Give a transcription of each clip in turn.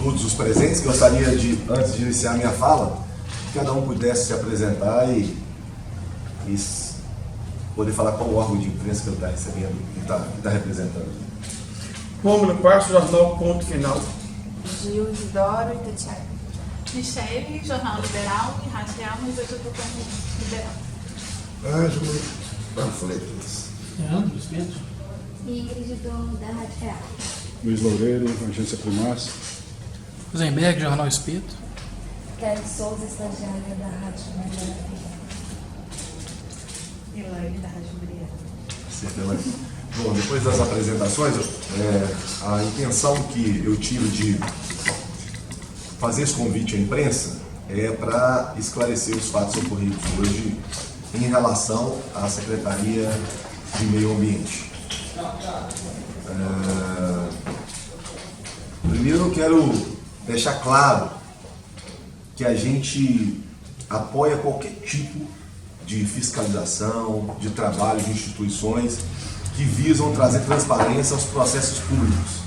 todos os presentes. Gostaria de, antes de iniciar minha fala, que cada um pudesse se apresentar e poder falar qual órgão de imprensa que ele está recebendo, que está representando. Rômulo Passo, Jornal Ponto Final. Gil Isidoro, Itatiaia. Michele, Jornal Liberal e Rádio Real, mas hoje eu estou como liberal. Ângelo, Panfletos. Leandro Espírito. Ingrid, da Rádio Real. Luiz Loureiro, Agência Primaz. Rosenberg, Jornal Espírito. Kelly Souza, estagiária da Rádio Maria. Elaine, da Rádio Maria. Bom, depois das apresentações, a intenção que eu tive de fazer esse convite à imprensa é para esclarecer os fatos ocorridos hoje em relação à Secretaria de Meio Ambiente. Primeiro eu quero deixar claro que a gente apoia qualquer tipo de fiscalização, de trabalho de instituições que visam trazer transparência aos processos públicos.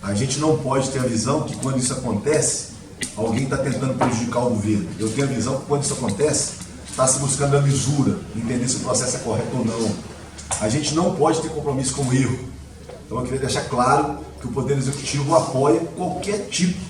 A gente não pode ter a visão que quando isso acontece, alguém está tentando prejudicar o governo. Eu tenho a visão que quando isso acontece, está se buscando a lisura, entender se o processo é correto ou não. A gente não pode ter compromisso com o erro. Então eu queria deixar claro que o Poder Executivo apoia qualquer tipo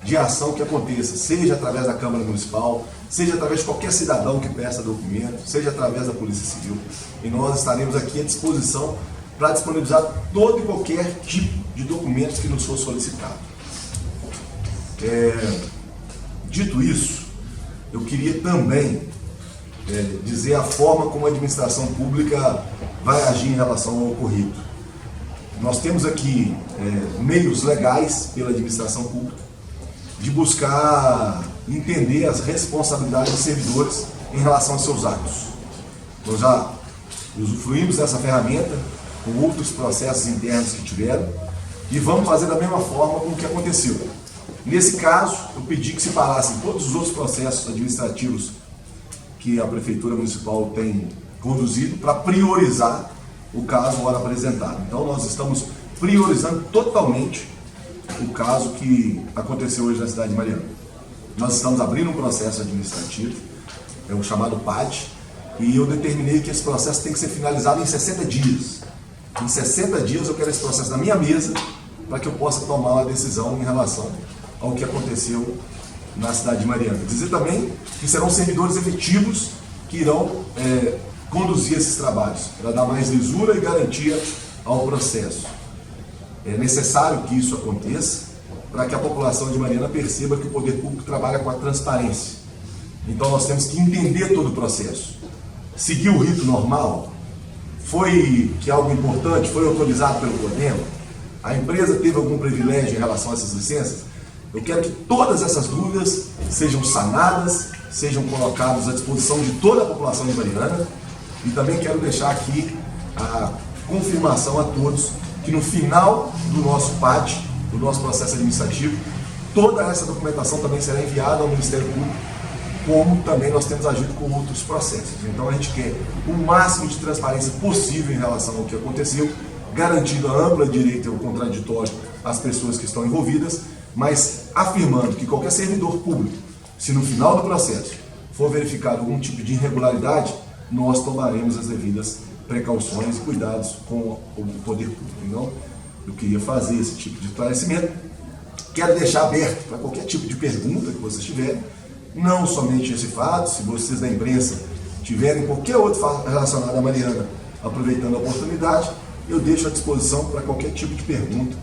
de ação que aconteça, seja através da Câmara Municipal, seja através de qualquer cidadão que peça documento, seja através da Polícia Civil. E nós estaremos aqui à disposição para disponibilizar todo e qualquer tipo de documentos que nos for solicitado. Dito isso, eu queria também dizer a forma como a administração pública vai agir em relação ao ocorrido. Nós temos aqui meios legais pela administração pública de buscar entender as responsabilidades dos servidores em relação aos seus atos. Nós já usufruímos dessa ferramenta com outros processos internos que tiveram e vamos fazer da mesma forma com o que aconteceu. Nesse caso, eu pedi que se parassem todos os outros processos administrativos que a Prefeitura Municipal tem conduzido para priorizar o caso ora apresentado. Então nós estamos priorizando totalmente o caso que aconteceu hoje na cidade de Mariana. Nós estamos abrindo um processo administrativo, é o chamado PAD, e eu determinei que esse processo tem que ser finalizado em 60 dias. Em 60 dias eu quero esse processo na minha mesa para que eu possa tomar uma decisão em relação ao que aconteceu na cidade de Mariana. Dizer também que serão servidores efetivos que irão conduzir esses trabalhos, para dar mais lisura e garantia ao processo. É necessário que isso aconteça para que a população de Mariana perceba que o poder público trabalha com a transparência. Então nós temos que entender todo o processo. Seguir o rito normal, foi que algo importante, foi autorizado pelo CODEMA, a empresa teve algum privilégio em relação a essas licenças. Eu quero que todas essas dúvidas sejam sanadas, sejam colocadas à disposição de toda a população de Mariana, e também quero deixar aqui a confirmação a todos que no final do nosso PAD, do nosso processo administrativo, toda essa documentação também será enviada ao Ministério Público, como também nós temos agido com outros processos. Então a gente quer o máximo de transparência possível em relação ao que aconteceu, garantindo a ampla direito ao contraditório às pessoas que estão envolvidas, mas afirmando que qualquer servidor público, se no final do processo for verificado algum tipo de irregularidade, nós tomaremos as devidas precauções e cuidados com o poder público. Então, eu queria fazer esse tipo de esclarecimento. Quero deixar aberto para qualquer tipo de pergunta que vocês tiverem, não somente esse fato, se vocês da imprensa tiverem qualquer outro fato relacionado à Mariana, aproveitando a oportunidade, eu deixo à disposição para qualquer tipo de pergunta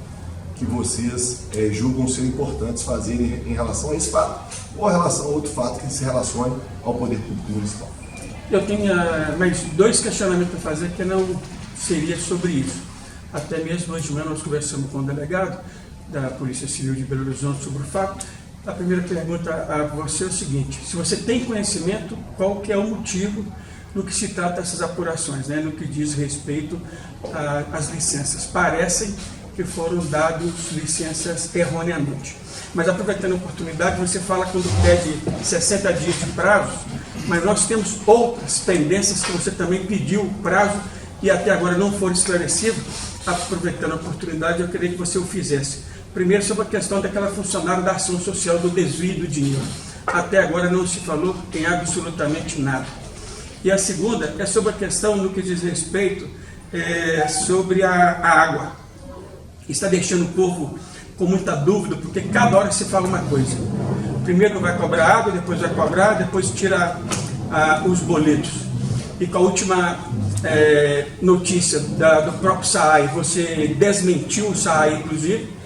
que vocês julgam ser importantes fazerem em relação a esse fato ou em relação a outro fato que se relacione ao poder público municipal. Eu tenho mais dois questionamentos para fazer que não seria sobre isso. Até mesmo hoje de manhã nós conversamos com o delegado da Polícia Civil de Belo Horizonte sobre o fato. A primeira pergunta a você é o seguinte: se você tem conhecimento, qual que é o motivo no que se trata dessas apurações, né, no que diz respeito às licenças? Parecem que foram dadas licenças erroneamente. Mas aproveitando a oportunidade, você fala quando pede 60 dias de prazo, mas nós temos outras pendências que você também pediu prazo e até agora não foram esclarecidos. Aproveitando a oportunidade, eu queria que você o fizesse. Primeiro, sobre a questão daquela funcionária da ação social do desvio do dinheiro. Até agora não se falou em absolutamente nada. E a segunda é sobre a questão no que diz respeito sobre a água. Está deixando o povo com muita dúvida, porque cada hora se fala uma coisa. Primeiro vai cobrar água, depois vai cobrar, depois tira os boletos. E com a última notícia do próprio SAAI, você desmentiu o SAAI, inclusive,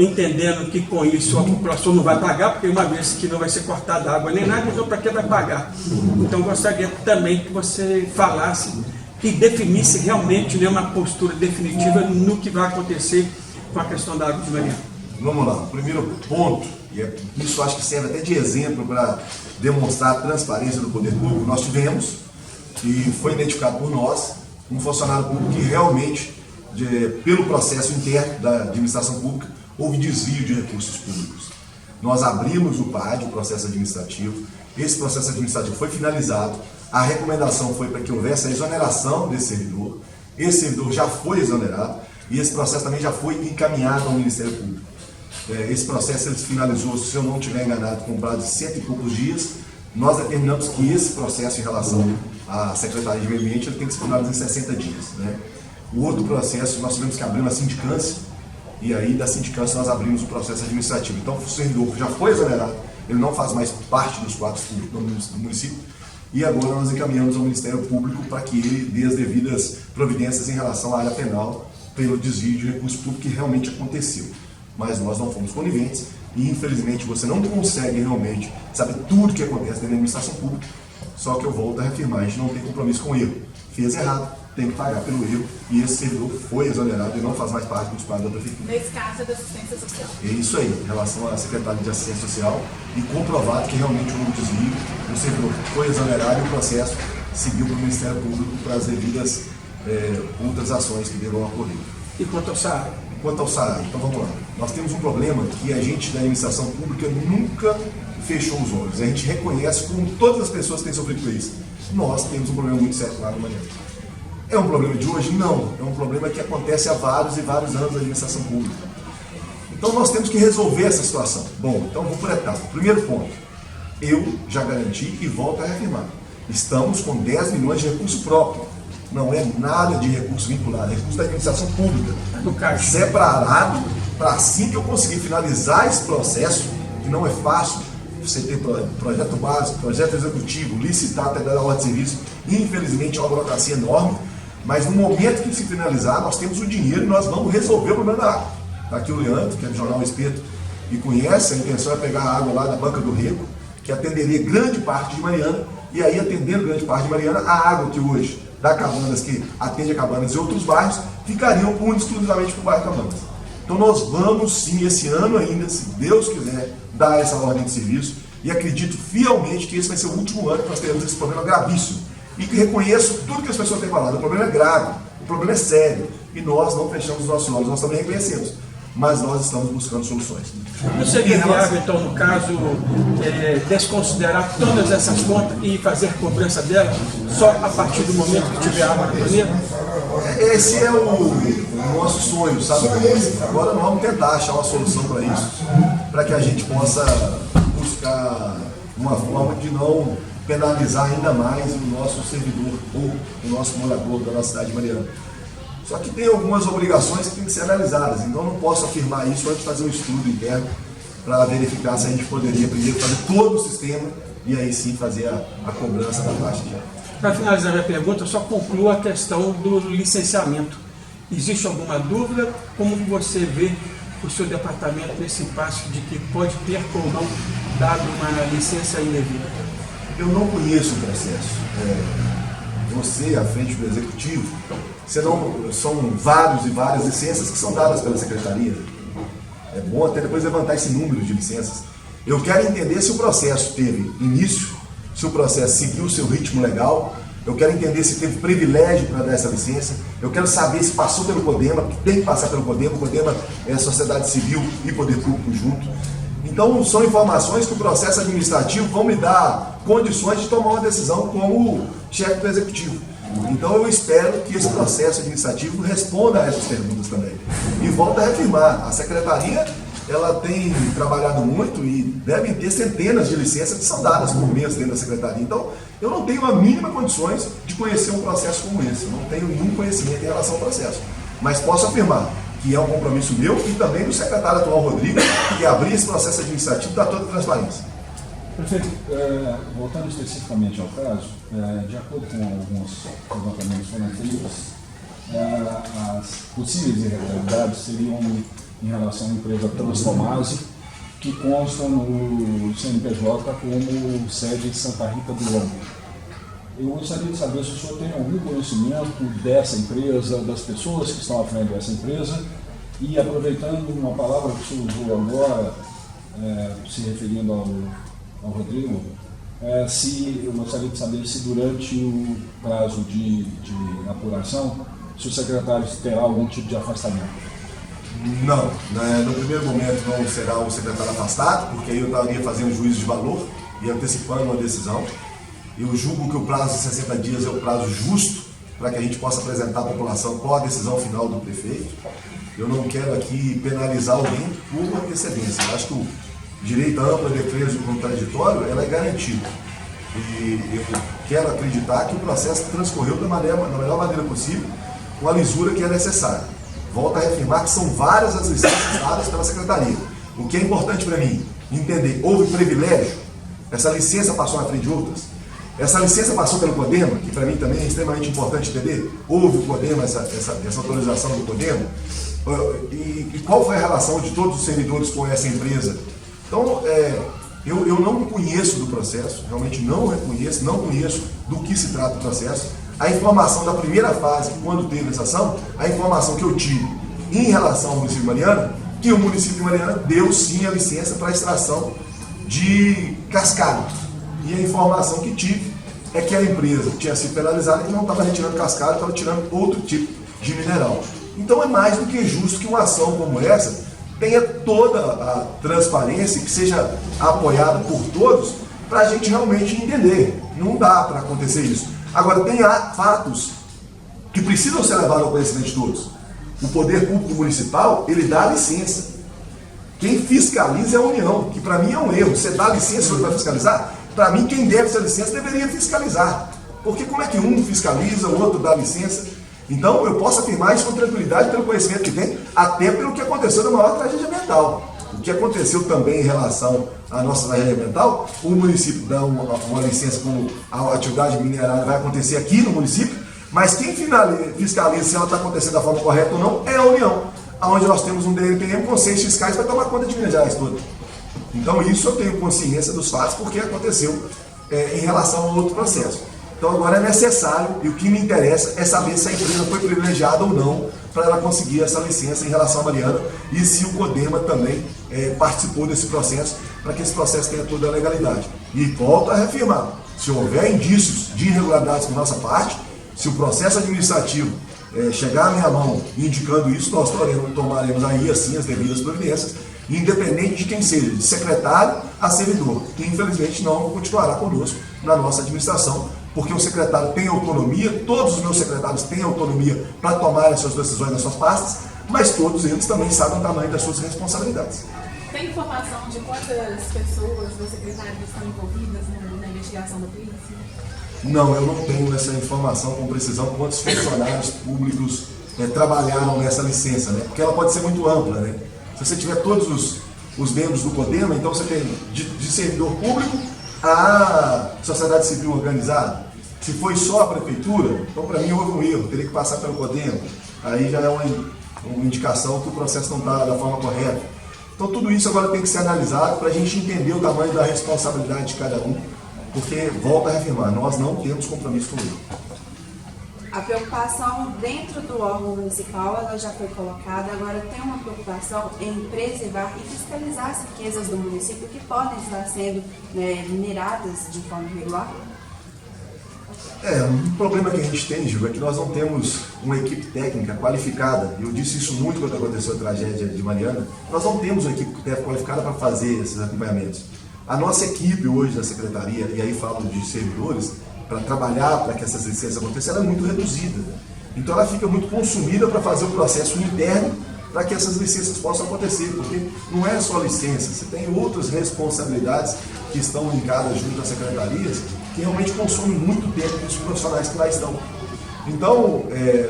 entendendo que com isso a população não vai pagar, porque uma vez que não vai ser cortada água nem nada, então para que vai pagar? Então gostaria também que você falasse e definisse realmente uma postura definitiva no que vai acontecer com a questão da água de Mariana. Vamos lá, o primeiro ponto, e isso acho que serve até de exemplo para demonstrar a transparência do poder público, nós tivemos, e foi identificado por nós, um funcionário público que realmente, pelo processo interno da administração pública, houve desvio de recursos públicos. Nós abrimos o PAD, o processo administrativo, esse processo administrativo foi finalizado, a recomendação foi para que houvesse a exoneração desse servidor, esse servidor já foi exonerado, e esse processo também já foi encaminhado ao Ministério Público. Esse processo ele finalizou, se eu não estiver enganado, com um prazo de 100 e poucos dias. Nós determinamos que esse processo em relação à Secretaria de Meio Ambiente ele tem que ser finalizado em 60 dias. O outro processo, nós tivemos que abrir uma sindicância, e aí da sindicância nós abrimos o processo administrativo. Então o servidor já foi exonerado, ele não faz mais parte dos quadros públicos do município, e agora nós encaminhamos ao Ministério Público para que ele dê as devidas providências em relação à área penal pelo desvio de recursos públicos que realmente aconteceu. Mas nós não fomos coniventes e, infelizmente, você não consegue realmente saber tudo o que acontece dentro da administração pública, só que eu volto a reafirmar, a gente não tem compromisso com o erro. Fez errado, tem que pagar pelo erro, e esse servidor foi exonerado e não faz mais parte dos quadros da prefeitura. Nesse caso é da assistência social. É isso aí, em relação à Secretaria de Assistência Social, e comprovado que realmente houve desvio, o servidor foi exonerado e o processo seguiu para o Ministério Público para as devidas outras ações que deverão ocorrer. E quanto ao SAAI? Quanto ao SAAI, então vamos lá. Nós temos um problema que a gente da administração pública nunca fechou os olhos. A gente reconhece como todas as pessoas têm sofrido com isso. Nós temos um problema muito sério lá no Mariana. É um problema de hoje? Não. É um problema que acontece há vários e vários anos na administração pública. Então nós temos que resolver essa situação. Bom, então vamos por etapa. Primeiro ponto. Eu já garanti e volto a reafirmar. Estamos com 10 milhões de recurso próprio. Não é nada de recurso vinculado, é recurso da administração pública. No caixa. Separado para assim que eu conseguir finalizar esse processo, que não é fácil, você ter projeto básico, projeto executivo, licitar até dar a ordem de serviço, infelizmente é uma burocracia enorme, mas no momento que se finalizar, nós temos o dinheiro e nós vamos resolver o problema da água. Está aqui o Leandro, que é do Jornal Espeto, e conhece, a intenção é pegar a água lá da Banca do Rico, que atenderia grande parte de Mariana, e aí atendendo grande parte de Mariana, a água que hoje da Cabanas, que atende a Cabanas e outros bairros, ficariam exclusivamente para o bairro Cabanas. Então nós vamos sim, esse ano ainda, se Deus quiser, dar essa ordem de serviço, e acredito fielmente que esse vai ser o último ano que nós teremos esse problema gravíssimo. E que reconheço tudo que as pessoas têm falado, o problema é grave, o problema é sério, e nós não fechamos os nossos olhos, nós também reconhecemos, mas nós estamos buscando soluções. Não seria viável, então, no caso, desconsiderar todas essas contas e fazer cobrança delas só a partir do momento que tiver água na torneira? Esse é o nosso sonho, sabe? Agora nós vamos tentar achar uma solução para isso, para que a gente possa buscar uma forma de não penalizar ainda mais o nosso servidor ou o nosso morador da nossa cidade de Mariana. Só que tem algumas obrigações que têm que ser analisadas, então não posso afirmar isso antes de fazer um estudo interno para verificar se a gente poderia primeiro fazer todo o sistema e aí sim fazer a cobrança da taxa de água. Para finalizar a minha pergunta, eu só concluo a questão do licenciamento. Existe alguma dúvida? Como você vê o seu departamento nesse impasse de que pode ter ou não dado uma licença indevida? Eu não conheço o processo. Você, à frente do Executivo, são vários e várias licenças que são dadas pela Secretaria. É bom até depois levantar esse número de licenças. Eu quero entender se o processo teve início, se o processo seguiu o seu ritmo legal, eu quero entender se teve privilégio para dar essa licença, eu quero saber se passou pelo CODEMA, que tem que passar pelo CODEMA, o CODEMA é sociedade civil e poder público junto. Então são informações que o processo administrativo vão me dar condições de tomar uma decisão como chefe do Executivo. Então eu espero que esse processo administrativo responda a essas perguntas também. E volto a reafirmar, a Secretaria ela tem trabalhado muito e devem ter centenas de licenças que são dadas por mês dentro da Secretaria. Então eu não tenho a mínima condições de conhecer um processo como esse, eu não tenho nenhum conhecimento em relação ao processo. Mas posso afirmar que é um compromisso meu e também do secretário atual, Rodrigo, que abrir esse processo administrativo dá toda a transparência. Prefeito, voltando especificamente ao caso, de acordo com alguns levantamentos que foram feitos, as possíveis irregularidades seriam em relação à empresa Transformase, que consta no CNPJ como sede em Santa Rita do Longo. Eu gostaria de saber se o senhor tem algum conhecimento dessa empresa, das pessoas que estão à frente dessa empresa, e aproveitando uma palavra que o senhor usou agora, se referindo ao Rodrigo, eu gostaria de saber se durante o prazo de apuração, se o secretário terá algum tipo de afastamento. Não, no primeiro momento não será o secretário afastado, porque aí eu estaria fazendo juízo de valor e antecipando uma decisão. Eu julgo que o prazo de 60 dias é o prazo justo para que a gente possa apresentar à população qual a decisão final do prefeito. Eu não quero aqui penalizar alguém por antecedência. Eu acho que o direito à ampla defesa do contraditório ela é garantido. E eu quero acreditar que o processo transcorreu da melhor maneira possível, com a lisura que é necessária. Volto a reafirmar que são várias as licenças dadas pela Secretaria. O que é importante para mim entender, houve privilégio, essa licença passou na frente de outras, essa licença passou pelo CODEMA, que para mim também é extremamente importante entender, houve o CODEMA, essa autorização do CODEMA, e qual foi a relação de todos os servidores com essa empresa. Então, eu não conheço do processo, realmente não conheço do que se trata o processo. A informação da primeira fase, quando teve essa ação, a informação que eu tive em relação ao município de Mariana, que o município de Mariana deu sim a licença para a extração de cascalho. E a informação que tive é que a empresa tinha sido penalizada e não estava retirando cascalho, estava tirando outro tipo de mineral. Então é mais do que justo que uma ação como essa tenha toda a transparência, que seja apoiada por todos, para a gente realmente entender. Não dá para acontecer isso. Agora, tem fatos que precisam ser levados ao conhecimento de todos. O poder público municipal, ele dá licença. Quem fiscaliza é a União, que para mim é um erro. Você dá licença para fiscalizar? Para mim, quem deve essa licença deveria fiscalizar. Porque como é que um fiscaliza, o outro dá licença? Então, eu posso afirmar isso com tranquilidade pelo conhecimento que tem, até pelo que aconteceu na maior tragédia ambiental. O que aconteceu também em relação à nossa tragédia ambiental, o município dá uma licença como a atividade minerária vai acontecer aqui no município, mas quem fiscaliza se ela está acontecendo da forma correta ou não é a União, onde nós temos um DNPM com 6 fiscais para tomar conta de Minas Gerais toda. Então isso eu tenho consciência dos fatos porque aconteceu em relação ao outro processo. Então agora é necessário, e o que me interessa é saber se a empresa foi privilegiada ou não para ela conseguir essa licença em relação a Mariana e se o CODEMA também participou desse processo para que esse processo tenha toda a legalidade. E volto a reafirmar, se houver indícios de irregularidades por nossa parte, se o processo administrativo chegar à minha mão indicando isso, nós tomaremos aí assim as devidas providências, independente de quem seja, de secretário a servidor, que infelizmente não continuará conosco na nossa administração, porque o secretário tem autonomia, todos os meus secretários têm autonomia para tomar as suas decisões nas suas pastas, mas todos eles também sabem o tamanho das suas responsabilidades. Tem informação de quantas pessoas da secretaria estão envolvidas na investigação da polícia? Não, eu não tenho essa informação com precisão quantos funcionários públicos trabalharam nessa licença, né? Porque ela pode ser muito ampla, né? Se você tiver todos os membros do CODEMA, então você tem de servidor público a sociedade civil organizada. Se foi só a prefeitura, então para mim houve um erro, teria que passar pelo CODEMA. Aí já é uma indicação que o processo não está da forma correta. Então tudo isso agora tem que ser analisado para a gente entender o tamanho da responsabilidade de cada um, porque, volto a reafirmar, nós não temos compromisso com ele. A preocupação dentro do órgão municipal ela já foi colocada, agora tem uma preocupação em preservar e fiscalizar as riquezas do município que podem estar sendo mineradas de forma irregular? Um problema que a gente tem, Gil, é que nós não temos uma equipe técnica qualificada. Eu disse isso muito quando aconteceu a tragédia de Mariana. Nós não temos uma equipe técnica qualificada para fazer esses acompanhamentos. A nossa equipe hoje da secretaria, e aí falo de servidores, para trabalhar para que essas licenças aconteçam, ela é muito reduzida. Então ela fica muito consumida para fazer o processo interno para que essas licenças possam acontecer, porque não é só licença, você tem outras responsabilidades que estão linkadas junto às secretarias que realmente consomem muito tempo dos profissionais que lá estão. Então,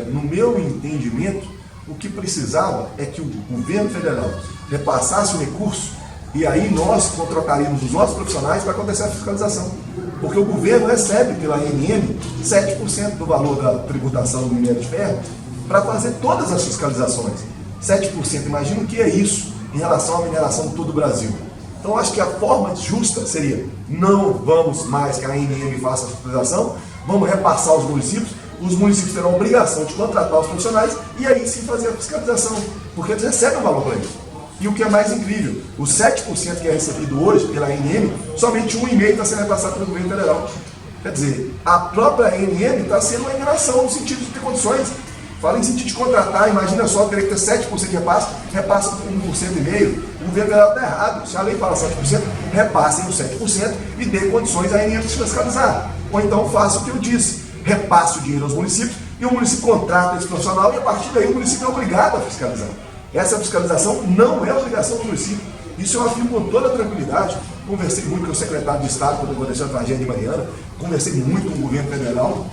no meu entendimento, o que precisava é que o governo federal repassasse o recurso e aí nós contrataríamos os nossos profissionais para acontecer a fiscalização. Porque o governo recebe pela ANM 7% do valor da tributação do minério de ferro para fazer todas as fiscalizações. 7%, imagina o que é isso em relação à mineração de todo o Brasil. Então, acho que a forma justa seria: não vamos mais que a ANM faça a fiscalização, vamos repassar aos municípios, os municípios terão a obrigação de contratar os profissionais e aí sim fazer a fiscalização, porque eles recebem o valor para isso. E o que é mais incrível, os 7% que é recebido hoje pela ANM, somente 1,5% está sendo repassado pelo governo federal. Quer dizer, a própria ANM está sendo uma enganação no sentido de ter condições. Fala em sentido de contratar, imagina só, teria que ter 7% de repassa por 1,5%. O governo federal está errado. Se a lei fala 7%, repassem os 7% e dê condições à ANM de fiscalizar. Ou então faça o que eu disse, repasse o dinheiro aos municípios e o município contrata esse profissional e a partir daí o município é obrigado a fiscalizar. Essa fiscalização não é obrigação do município. Isso eu afirmo com toda tranquilidade. Conversei muito com o secretário de Estado quando aconteceu a tragédia de Mariana, conversei muito com o governo federal,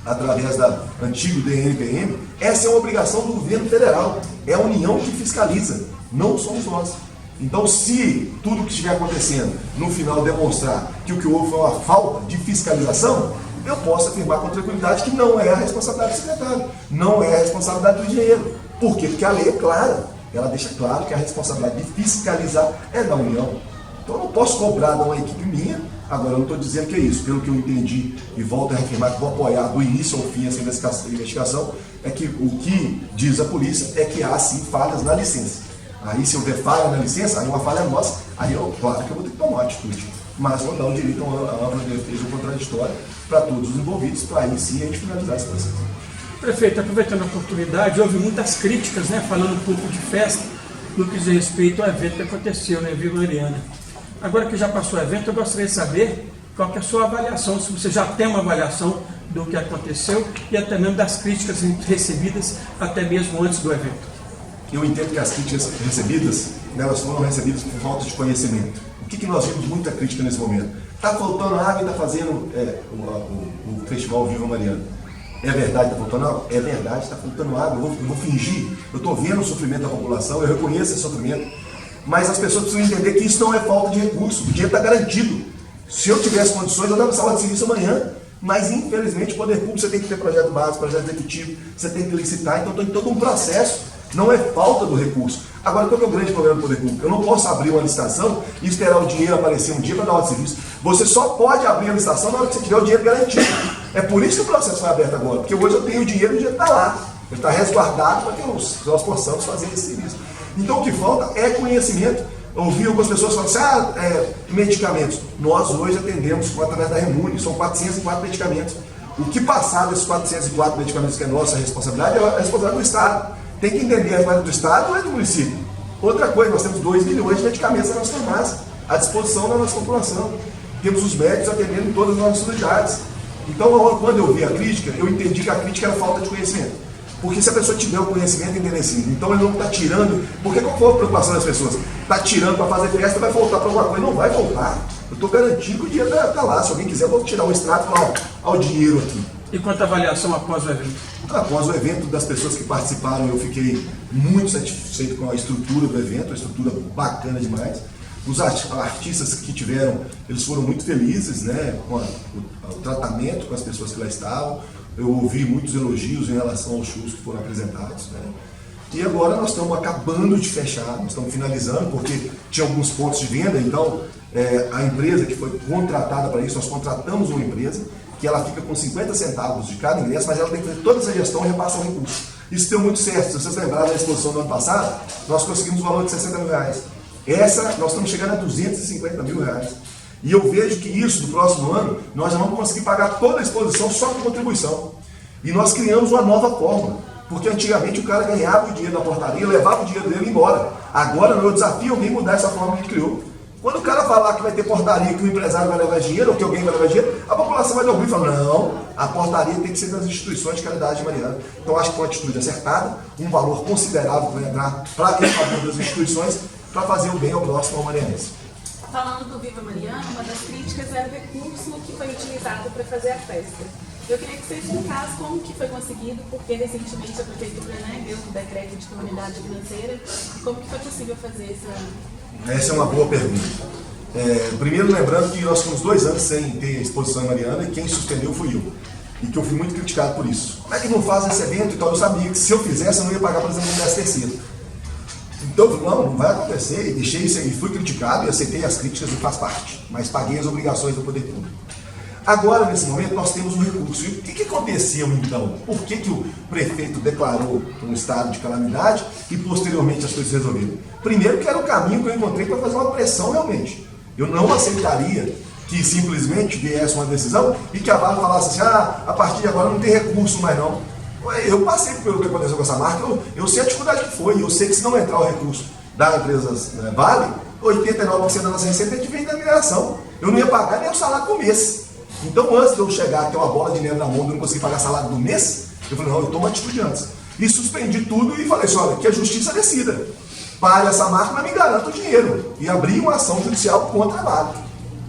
através da antigo DNPM. Essa é uma obrigação do governo federal. É a União que fiscaliza, não somos nós. Então, se tudo que estiver acontecendo no final demonstrar que o que houve foi uma falta de fiscalização, eu posso afirmar com tranquilidade que não é a responsabilidade do secretário, não é a responsabilidade do engenheiro. Por quê? Porque a lei é clara, ela deixa claro que a responsabilidade de fiscalizar é da União. Então, eu não posso cobrar de uma equipe minha. Agora, eu não estou dizendo que é isso. Pelo que eu entendi, e volto a reafirmar que vou apoiar do início ao fim essa investigação, é que o que diz a polícia é que há sim falhas na licença. Aí, se houver falha na licença, aí uma falha nossa, aí claro que eu vou ter que tomar uma atitude. Mas vou dar o direito a uma ampla defesa contraditória para todos os envolvidos, para aí sim a gente finalizar esse processo. Prefeito, aproveitando a oportunidade, houve muitas críticas, falando um pouco de festa, no que diz respeito ao evento que aconteceu na Vila Mariana. Agora que já passou o evento, eu gostaria de saber qual que é a sua avaliação, se você já tem uma avaliação do que aconteceu e até mesmo das críticas recebidas, até mesmo antes do evento. Eu entendo que as críticas recebidas, elas foram recebidas por falta de conhecimento. O que nós vimos muita crítica nesse momento? Está faltando água e está fazendo o Festival Viva Mariana. É verdade, está faltando água? É verdade, está faltando água. Eu vou fingir. Eu estou vendo o sofrimento da população, eu reconheço esse sofrimento. Mas as pessoas precisam entender que isso não é falta de recurso. O dinheiro está garantido. Se eu tivesse condições, eu dava sala de serviço amanhã. Mas, infelizmente, o poder público, você tem que ter projeto básico, projeto executivo, você tem que licitar. Então, tem todo um processo. Não é falta do recurso. Agora, qual é o grande problema do poder público? Eu não posso abrir uma licitação e esperar o dinheiro aparecer um dia para dar ordem de serviço. Você só pode abrir a licitação na hora que você tiver o dinheiro garantido. É por isso que o processo foi aberto agora. Porque hoje eu tenho o dinheiro e o dinheiro está lá. Ele está resguardado para que nós possamos fazer esse serviço. Então, o que falta é conhecimento. Eu ouvi algumas pessoas falando assim, medicamentos. Nós hoje atendemos através da Remune, são 404 medicamentos. O que passar desses 404 medicamentos que é nossa responsabilidade é a responsabilidade do Estado. Tem que entender a responsabilidade do Estado ou é do município. Outra coisa, nós temos 2 milhões de medicamentos na nossa farmácia, à disposição da nossa população. Temos os médicos atendendo em todas as nossas unidades. Então, quando eu vi a crítica, eu entendi que a crítica era falta de conhecimento. Porque se a pessoa tiver o conhecimento, entender assim, então ele não está tirando. Porque qual foi a preocupação das pessoas? Está tirando para fazer festa, vai voltar para alguma coisa. Não vai voltar. Eu estou garantindo que o dinheiro está lá. Se alguém quiser, eu vou tirar o extrato e falar, ó, o dinheiro aqui. E quanto à avaliação após o evento? Após o evento, das pessoas que participaram, eu fiquei muito satisfeito com a estrutura do evento, uma estrutura bacana demais. Os artistas que tiveram, eles foram muito felizes, com o tratamento com as pessoas que lá estavam. Eu ouvi muitos elogios em relação aos shows que foram apresentados. E agora nós estamos acabando de fechar, nós estamos finalizando, porque tinha alguns pontos de venda, então a empresa que foi contratada para isso, nós contratamos uma empresa, que ela fica com 50 centavos de cada ingresso, mas ela tem que fazer toda essa gestão e repassar o recurso. Isso deu muito certo. Se vocês lembrarem da exposição do ano passado, nós conseguimos o valor de 60 mil reais. Essa, nós estamos chegando a 250 mil reais. E eu vejo que isso, do próximo ano, nós já vamos conseguir pagar toda a exposição só com contribuição. E nós criamos uma nova fórmula. Porque antigamente o cara ganhava o dinheiro da portaria, levava o dinheiro dele e ia embora. Agora eu desafio alguém mudar essa fórmula que a gente criou. Quando o cara falar que vai ter portaria, que o empresário vai levar dinheiro, ou que alguém vai levar dinheiro, a população vai ouvir e falar, não, a portaria tem que ser das instituições de caridade de Mariana. Então acho que foi uma atitude acertada, um valor considerável vai entrar para em favor das instituições, para fazer o bem ao próximo, ao marianense. Falando do Viva Mariana, uma das críticas era o recurso que foi utilizado para fazer a festa. Eu queria que você explicasse como que foi conseguido, porque recentemente a prefeitura, né, deu um decreto de comunidade financeira, como que foi possível fazer Essa é uma boa pergunta. Primeiro lembrando que nós ficamos 2 anos sem ter exposição em Mariana e quem suspendeu fui eu. E que eu fui muito criticado por isso. Como é que não faz esse evento? Então eu sabia que se eu fizesse eu não ia pagar, por exemplo, o 13º. Então eu falei, não vai acontecer, e deixei isso aí, fui criticado e aceitei as críticas e faz parte. Mas paguei as obrigações do poder público. Agora, nesse momento, nós temos um recurso. E o que aconteceu, então? Por que o prefeito declarou um estado de calamidade e, posteriormente, as coisas se resolveram? Primeiro, que era o caminho que eu encontrei para fazer uma pressão realmente. Eu não aceitaria que simplesmente viesse uma decisão e que a Vale falasse assim, a partir de agora não tem recurso mais não. Eu passei pelo que aconteceu com essa marca, eu sei a dificuldade que foi, eu sei que se não entrar o recurso da empresa Vale, 89% da nossa receita vem da mineração. Eu não ia pagar nem o salário do mês. Então, antes de eu chegar a ter uma bola de neve na mão e não conseguir pagar salário do mês, eu falei, não, eu tomo atitude antes. E suspendi tudo e falei assim, olha, que a justiça decida. Pare essa marca, mas me garanta o dinheiro. E abri uma ação judicial contra a Vale.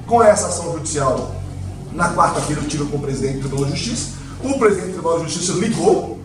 Com essa ação judicial, na quarta-feira eu tive com o presidente do Tribunal de Justiça. O presidente do Tribunal de Justiça ligou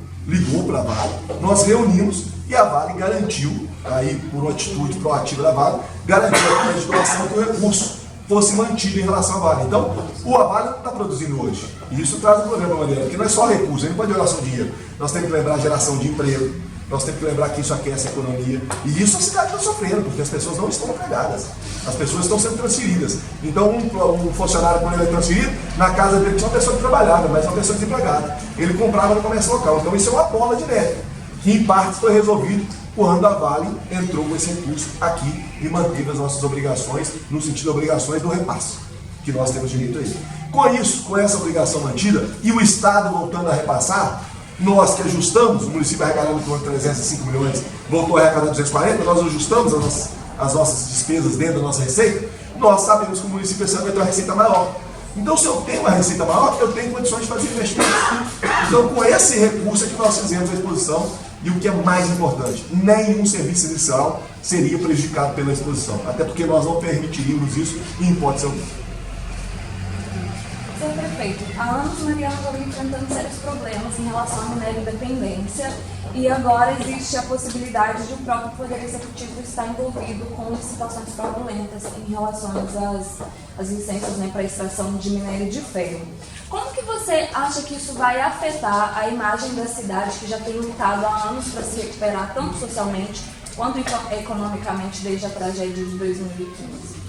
para a Vale, nós reunimos e a Vale garantiu, aí por uma atitude proativa da Vale, garantiu a legislação que o recurso fosse mantido em relação à Vale. Então, o Vale não está produzindo hoje. E isso traz um problema, Mariana, porque não é só recurso, a gente não pode olhar só dinheiro. Nós temos que lembrar a geração de emprego, nós temos que lembrar que isso aquece a economia. E isso a cidade está sofrendo, porque as pessoas não estão empregadas. As pessoas estão sendo transferidas. Então, um funcionário, quando ele é transferido, na casa dele tinha uma pessoa que trabalhava, mas uma pessoa desempregada. Ele comprava no comércio local. Então, isso é uma bola de neve, que em parte foi resolvido quando a Vale entrou com esse recurso aqui e manteve as nossas obrigações, no sentido de obrigações do repasse, que nós temos direito a ele. Com isso, com essa obrigação mantida, e o Estado voltando a repassar, nós que ajustamos, o município arrecadando por 305 milhões, voltou a arrecadar 240, nós ajustamos as nossas despesas dentro da nossa receita, nós sabemos que o município esse ano vai ter uma receita maior. Então, se eu tenho uma receita maior, eu tenho condições de fazer investimentos. Então, com esse recurso é que nós fizemos a exposição. E o que é mais importante, nenhum serviço inicial seria prejudicado pela exposição, até porque nós não permitiríamos isso em hipótese alguma. Senhor prefeito, há anos Mariana vem enfrentando sérios problemas em relação à minério independência e agora existe a possibilidade de o próprio Poder Executivo estar envolvido com situações fraudulentas em relação às licenças, né, para extração de minério de ferro. Como que você acha que isso vai afetar a imagem da cidade, que já tem lutado há anos para se recuperar, tanto socialmente quanto economicamente, desde a tragédia de 2015?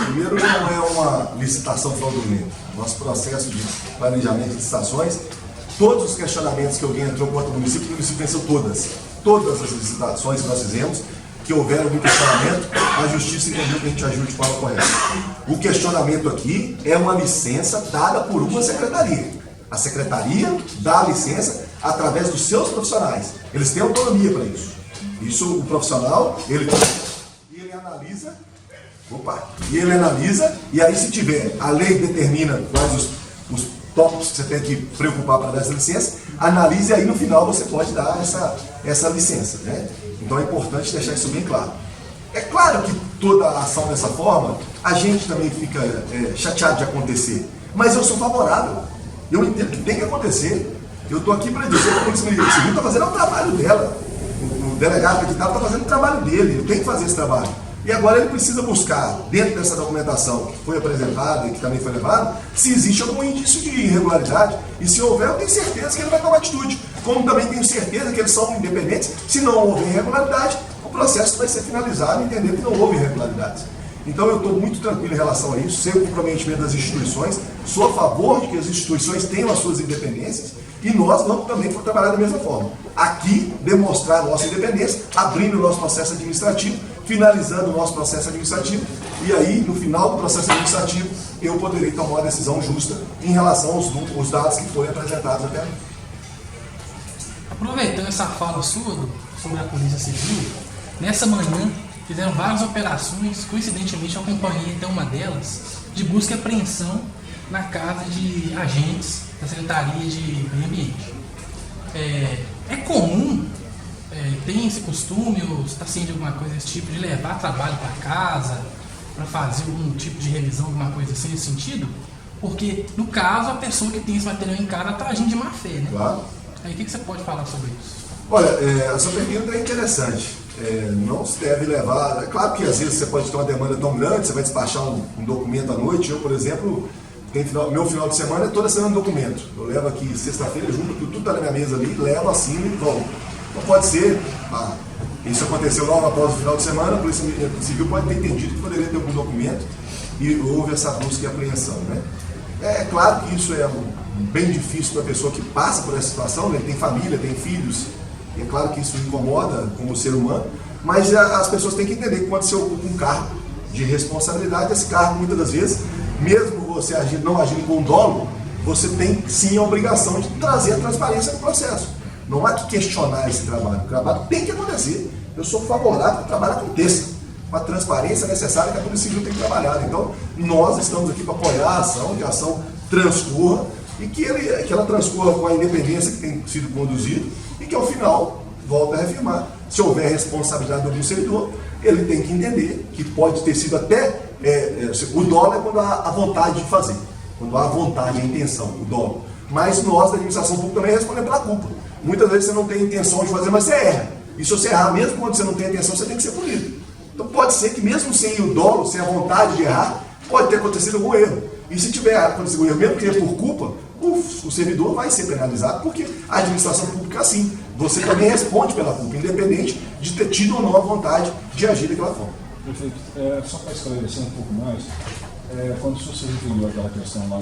Primeiro, não é uma licitação fraudulenta. Nosso processo de planejamento de licitações, todos os questionamentos que alguém entrou contra o município venceu todas. Todas as licitações que nós fizemos, que houveram no questionamento, a justiça entendeu que a gente agiu de forma correta. O questionamento aqui é uma licença dada por uma secretaria. A secretaria dá a licença através dos seus profissionais. Eles têm autonomia para isso. Isso, o profissional, ele analisa, e aí se tiver, a lei determina quais os tópicos que você tem que preocupar para dar essa licença, analise e aí no final você pode dar essa licença, né? Então é importante deixar isso bem claro. É claro que toda a ação dessa forma, a gente também fica chateado de acontecer, mas eu sou favorável. Eu entendo que tem que acontecer. Eu estou aqui para dizer que a Polícia Militar Civil está fazendo o trabalho dela. O delegado acreditado está fazendo o trabalho dele, ele tem que fazer esse trabalho. E agora ele precisa buscar, dentro dessa documentação que foi apresentada e que também foi levada, se existe algum indício de irregularidade. E se houver, eu tenho certeza que ele vai tomar atitude. Como também tenho certeza que eles são independentes. Se não houver irregularidade, o processo vai ser finalizado e entender que não houve irregularidades. Então eu estou muito tranquilo em relação a isso, sei o comprometimento das instituições, sou a favor de que as instituições tenham as suas independências e nós vamos também trabalhar da mesma forma. Aqui, demonstrar a nossa independência, abrindo o nosso processo administrativo, finalizando o nosso processo administrativo, e aí, no final do processo administrativo, eu poderei tomar uma decisão justa em relação aos dados que foram apresentados até agora. Aproveitando essa fala sua sobre a Polícia Civil, nessa manhã fizeram várias operações, coincidentemente eu acompanhei até uma delas, de busca e apreensão na casa de agentes da Secretaria de Meio Ambiente. É comum, tem esse costume, ou está ciente de alguma coisa desse tipo, de levar trabalho para casa, para fazer algum tipo de revisão, alguma coisa assim nesse sentido? Porque, no caso, a pessoa que tem esse material em casa está agindo de má fé, né? Claro. Aí o que você pode falar sobre isso? Olha, a sua pergunta é interessante. Não se deve levar. É claro que às vezes você pode ter uma demanda tão grande, você vai despachar um documento à noite. Eu, por exemplo, meu final de semana é toda semana documento. Eu levo aqui sexta-feira, junto tudo está na minha mesa ali, levo, assino e volto. Então pode ser, isso aconteceu logo após o final de semana, a Polícia Civil pode ter entendido que poderia ter algum documento e houve essa busca e apreensão, né? É claro que isso é bem difícil para a pessoa que passa por essa situação, né? Tem família, tem filhos, e é claro que isso incomoda como ser humano, mas as pessoas têm que entender que quando você ocupa um cargo de responsabilidade, esse cargo muitas das vezes, mesmo você não agindo com dolo, você tem sim a obrigação de trazer a transparência no processo. Não há que questionar esse trabalho, o trabalho tem que acontecer. Eu sou favorável que o trabalho aconteça, com a transparência necessária que a Polícia Civil tem que trabalhar. Então, nós estamos aqui para apoiar a ação, que a ação transcorra e que ela transcorra com a independência que tem sido conduzida e que, ao final, volta a reafirmar, se houver responsabilidade do algum servidor, ele tem que entender que pode ter sido até... o dolo é quando há a vontade de fazer, quando há a vontade, a intenção, o dolo. Mas nós, da administração pública, também respondemos pela culpa. Muitas vezes você não tem intenção de fazer, mas você erra. E se você errar, mesmo quando você não tem intenção, você tem que ser punido. Então pode ser que mesmo sem o dolo, sem a vontade de errar, pode ter acontecido algum erro. E se tiver acontecido algum erro, mesmo que é por culpa, o servidor vai ser penalizado, porque a administração pública é assim. Você também responde pela culpa, independente de ter tido ou não a vontade de agir daquela forma. Perfeito. Só para esclarecer um pouco mais, quando o senhor se referiu àquela questão lá